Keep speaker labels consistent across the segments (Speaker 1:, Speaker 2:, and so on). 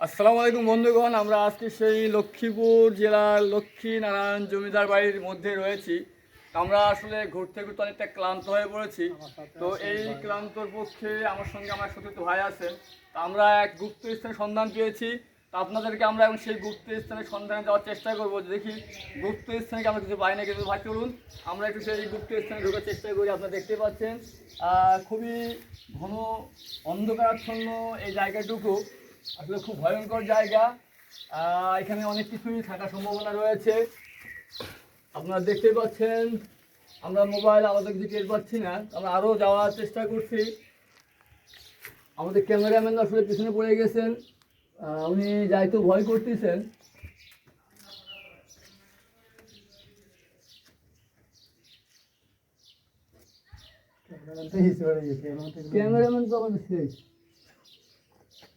Speaker 1: আসসালামু আলাইকুম বন্ধুগণ, আমরা আজকে সেই লক্ষ্মীপুর জেলার লক্ষ্মীনারায়ণ জমিদার বাড়ির মধ্যে রয়েছি। আমরা আসলে ঘুরতে ঘুরতে অনেকটা ক্লান্ত হয়ে পড়েছি। তো এই ক্লান্তর পক্ষে আমার সঙ্গে আমার সতীর্থ ভাই আছেন। তো আমরা এক গুপ্ত স্থানের সন্ধান পেয়েছি। তো আপনাদেরকে আমরা এখন সেই গুপ্ত স্থানের সন্ধানে যাওয়ার চেষ্টা করবো। দেখি গুপ্ত স্থানে আমরা কিছু পাই না, কিন্তু ভাই চলুন আমরা একটু সেই গুপ্ত স্থানে ঢোকার চেষ্টা করি। আপনারা দেখতে পাচ্ছেন খুবই ঘন অন্ধকারাচ্ছন্ন এই জায়গাটুকু, আসলে খুব ভয়ঙ্কর জায়গা। এখানে অনেক কিছুই থাকার সম্ভাবনা রয়েছে। আপনারা দেখতে পাচ্ছেন আমরা মোবাইল আমাদের কিছু টের পাচ্ছি না, আমরা আরও যাওয়ার চেষ্টা করছি। আমাদের ক্যামেরাম্যান আসলে পিছনে পড়ে গেছেন, উনি যাইতেও ভয় করতেছেন। ক্যামেরাম্যান তো আমাদের শেষ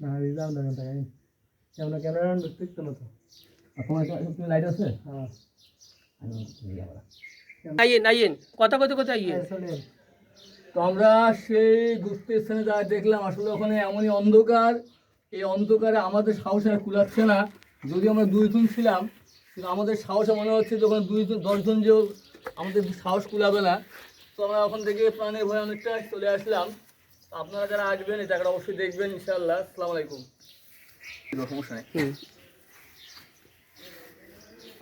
Speaker 1: না, রিজার্ভ না ক্যামেরাম্যান দেখতে না তো। আপনার লাইট আছে? হ্যাঁ,
Speaker 2: आइए आइए কথা কথা কথা आइए।
Speaker 1: তো আমরা সেই গুপ্ত স্থানে যা দেখলাম, আসলে ওখানে এমনই অন্ধকার, এই অন্ধকারে আমাদের সাহসে আর কুলাচ্ছে না। যদি আমরা দুইজন ছিলাম, কিন্তু আমাদের সাহসে মনে হচ্ছে যে ওখানে 10জন যেও আমাদের সাহস কুলাবে না। তো আমরা ওখান থেকে প্রাণের ভয় অনেকটা চলে আসলাম। আপনারা যারা আসবেন এই জায়গাটা অবশ্যই দেখবেন ইনশাআল্লাহ। আসসালামু আলাইকুম। সমস্যা নেই।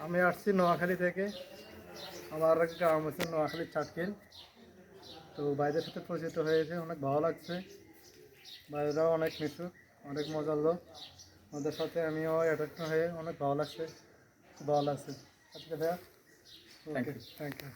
Speaker 3: আমি আসছি নোয়াখালী থেকে। আমার গ্রাম হচ্ছে নোয়াখালীর চাটকিল। তো ভাইদের সাথে পরিচিত হয়েছে, অনেক ভালো লাগছে। ভাইরাও অনেক মিশুক, অনেক মজার লোক। ওদের সাথে আমিও অ্যাটাচ হয়ে অনেক ভালো লাগছে। আজকে ভাইয়া, থ্যাংক ইউ।